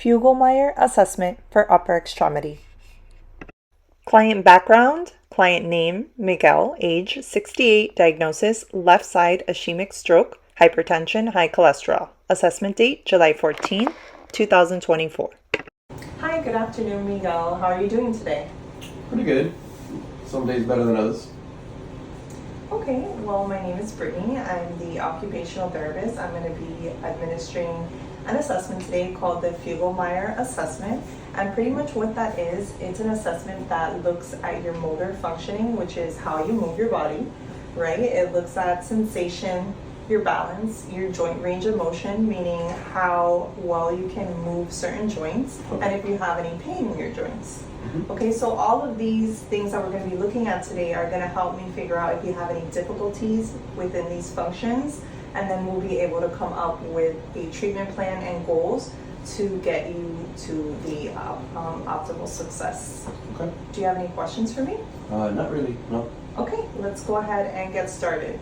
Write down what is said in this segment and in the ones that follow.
Fugl Meyer assessment for upper extremity. Client background, client name, Miguel, age 68, diagnosis, left side ischemic stroke, hypertension, high cholesterol. Assessment date, July 14, 2024. Hi, good afternoon, Miguel. How are you doing today? Pretty good. Some days better than others. Okay, well, my name is Brittany. I'm the occupational therapist. I'm going to be administering an assessment today called the Fugl Meyer assessment. And pretty much what that is, it's an assessment that looks at your motor functioning, which is how you move your body, right? It looks at sensation, your balance, your joint range of motion, meaning how well you can move certain joints, and if you have any pain in your joints. Okay, so all of these things that we're going to be looking at today are going to help me figure out if you have any difficulties within these functions, and then we'll be able to come up with a treatment plan and goals to get you to the optimal success. Okay. Do you have any questions for me? Not really, no. Okay, let's go ahead and get started.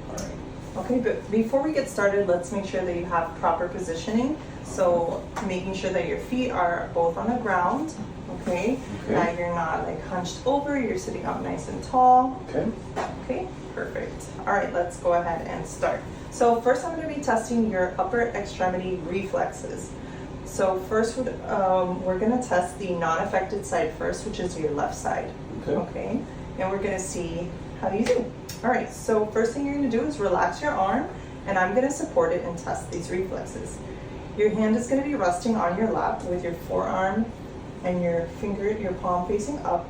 All right. Okay, but before we get started, let's make sure that you have proper positioning. So making sure that your feet are both on the ground, okay? That you're not like hunched over, you're sitting up nice and tall. Okay. Okay, perfect. All right, let's go ahead and start. So first I'm going to be testing your upper extremity reflexes. So first we're going to test the non-affected side first, which is your left side. Okay, and we're going to see how you do. All right, so first thing you're going to do is relax your arm, and I'm going to support it and test these reflexes. Your hand is going to be resting on your lap with your forearm and your palm facing up.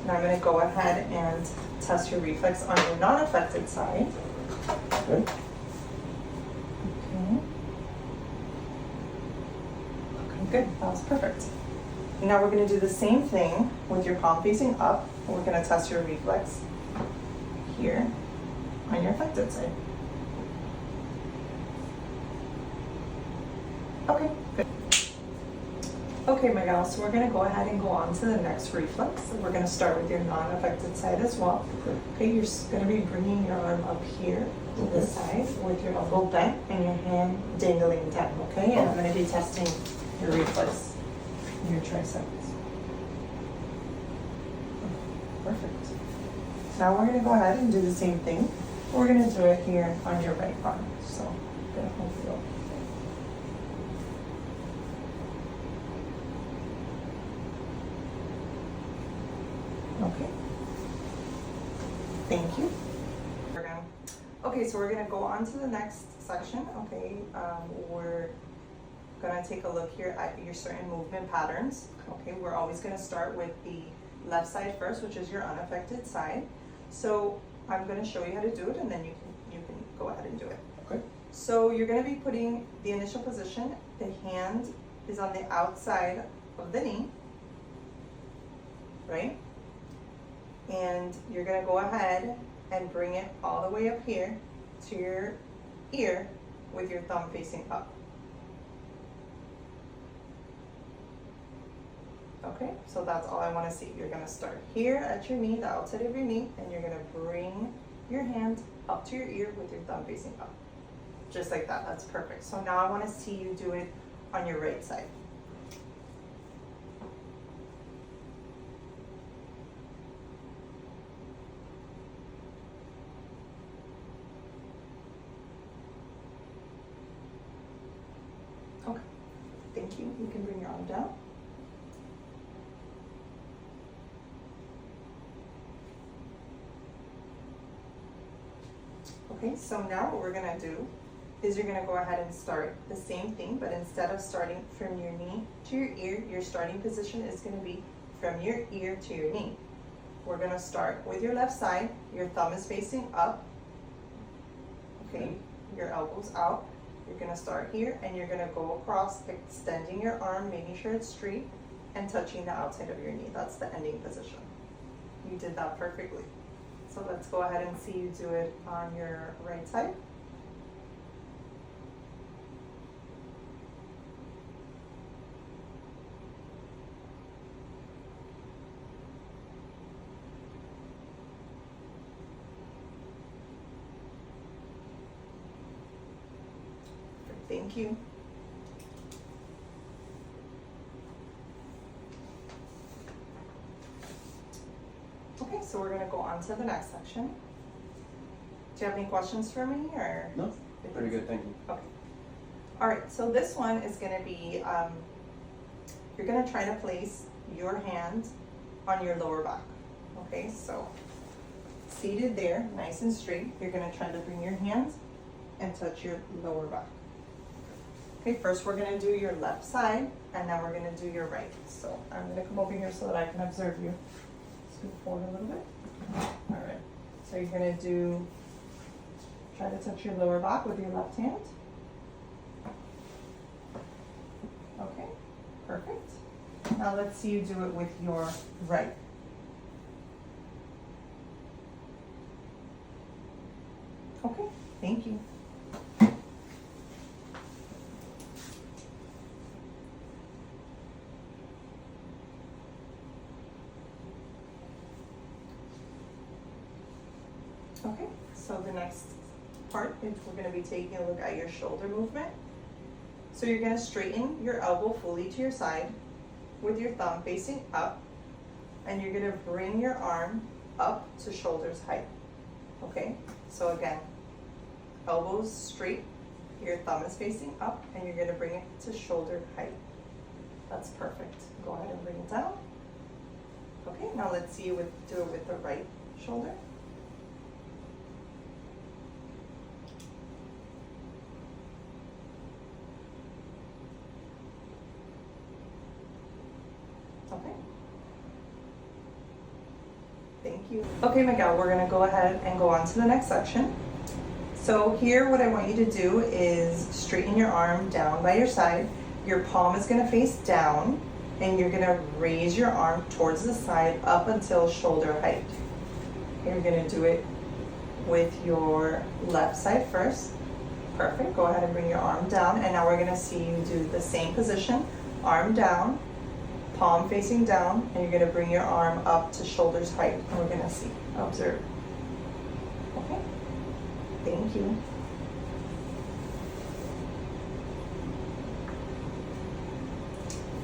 And I'm going to go ahead and test your reflex on your non-affected side. Okay. Good, that was perfect. Now we're going to do the same thing with your palm facing up. And we're going to test your reflex here on your affected side. Okay, good. Okay, Miguel, so we're going to go ahead and go on to the next reflex. So we're going to start with your non-affected side as well. Okay, you're going to be bringing your arm up here to the side with your elbow bent and your hand dangling down, okay? And I'm going to be testing your reflex in your triceps. Perfect. Now we're going to go ahead and do the same thing. We're going to do it here on your right arm. So I'm going to hold it over. Okay. Thank you. Okay, so we're going to go on to the next section. Okay, we're going to take a look here at your certain movement patterns. Okay, we're always going to start with the left side first, which is your unaffected side. So I'm going to show you how to do it, and then you can go ahead and do it. Okay. So you're going to be putting the initial position. The hand is on the outside of the knee, right? And you're going to go ahead and bring it all the way up here to your ear with your thumb facing up. Okay, so that's all I want to see. You're going to start here at your knee, the outside of your knee, and you're going to bring your hand up to your ear with your thumb facing up. Just like that. That's perfect. So now I want to see you do it on your right side. Okay, thank you. You can bring your arm down. Okay, so now what we're going to do is you're going to go ahead and start the same thing, but instead of starting from your knee to your ear, your starting position is going to be from your ear to your knee. We're going to start with your left side. Your thumb is facing up. Okay, your elbows out. You're going to start here, and you're going to go across, extending your arm, making sure it's straight, and touching the outside of your knee. That's the ending position. You did that perfectly. So let's go ahead and see you do it on your right side. Thank you. so we're gonna go on to the next section. Do you have any questions for me, or? No, pretty good, thank you. Okay. All right, so this one is gonna be, you're gonna try to place your hand on your lower back. Okay, so seated there, nice and straight, you're gonna try to bring your hands and touch your lower back. Okay, first we're gonna do your left side, and then we're gonna do your right. So I'm gonna come over here so that I can observe you. Scoot forward a little bit. All right, so you're gonna try to touch your lower back with your left hand. Okay, perfect. Now let's see you do it with your right. Okay, thank you. Okay, so the next part is we're going to be taking a look at your shoulder movement. So you're going to straighten your elbow fully to your side with your thumb facing up, and you're going to bring your arm up to shoulder's height. Okay, so again, elbows straight, your thumb is facing up, and you're going to bring it to shoulder height. That's perfect. Go ahead and bring it down. Okay, now let's see you do it with the right shoulder. Okay. Thank you. Okay, Miguel, we're going to go ahead and go on to the next section. So here, what I want you to do is straighten your arm down by your side. Your palm is going to face down, and you're going to raise your arm towards the side up until shoulder height. You're going to do it with your left side first. Perfect. Go ahead and bring your arm down, and now we're going to see you do the same position. Arm down, palm facing down, and you're going to bring your arm up to shoulder's height, and we're going to see. Observe. Okay. Thank you.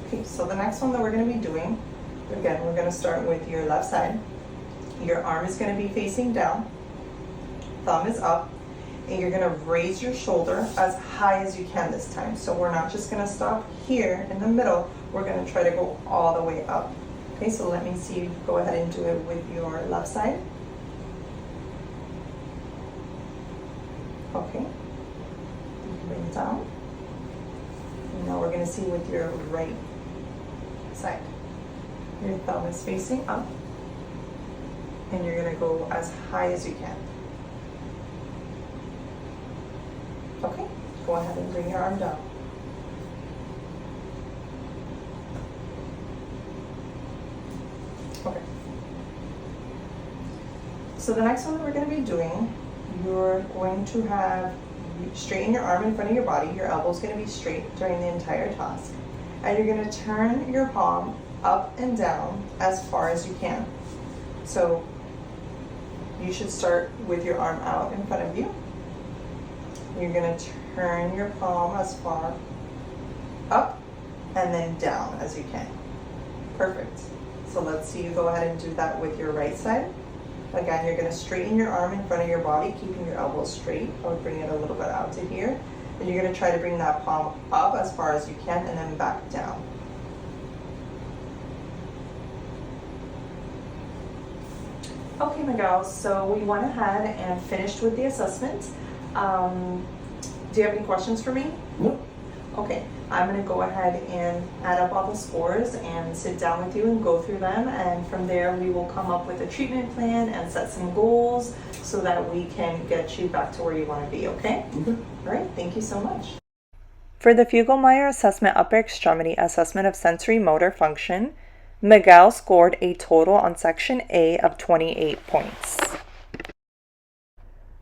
Okay, so the next one that we're going to be doing, again, we're going to start with your left side. Your arm is going to be facing down, thumb is up, and you're going to raise your shoulder as high as you can this time. So we're not just going to stop here in the middle, we're going to try to go all the way up. Okay, so let me see you go ahead and do it with your left side. Okay, you can bring it down. And now we're going to see with your right side. Your thumb is facing up, and you're going to go as high as you can. Okay, go ahead and bring your arm down. Okay. So the next one that we're going to be doing, you're going to have straighten your arm in front of your body. Your elbow's going to be straight during the entire task. And you're going to turn your palm up and down as far as you can. So you should start with your arm out in front of you. You're going to turn your palm as far up and then down as you can. Perfect. So let's see you go ahead and do that with your right side. Again, you're going to straighten your arm in front of your body, keeping your elbows straight. I would bring it a little bit out to here. And you're going to try to bring that palm up as far as you can and then back down. Okay, Miguel, so we went ahead and finished with the assessment. Do you have any questions for me? No. Okay, I'm going to go ahead and add up all the scores and sit down with you and go through them, and from there we will come up with a treatment plan and set some goals so that we can get you back to where you want to be, okay? Okay. All right, thank you so much. For the Fugl Assessment Upper Extremity Assessment of Sensory Motor Function, Miguel scored a total on Section A of 28 points.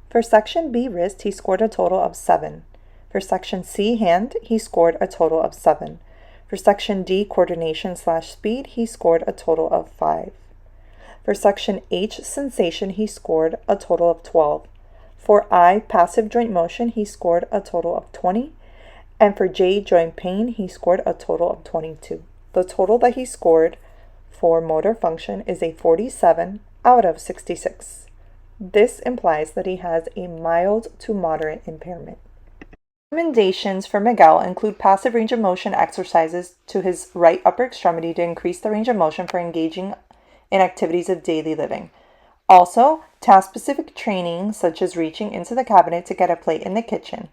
For Section B Wrist, he scored a total of 7. For Section C Hand, he scored a total of 7. For Section D Coordination/Speed, he scored a total of 5. For Section H Sensation, he scored a total of 12. For I Passive Joint Motion, he scored a total of 20. And for J Joint Pain, he scored a total of 22. The total that he scored for motor function is a 47 out of 66. This implies that he has a mild to moderate impairment. Recommendations for Miguel include passive range of motion exercises to his right upper extremity to increase the range of motion for engaging in activities of daily living. Also, task-specific training such as reaching into the cabinet to get a plate in the kitchen.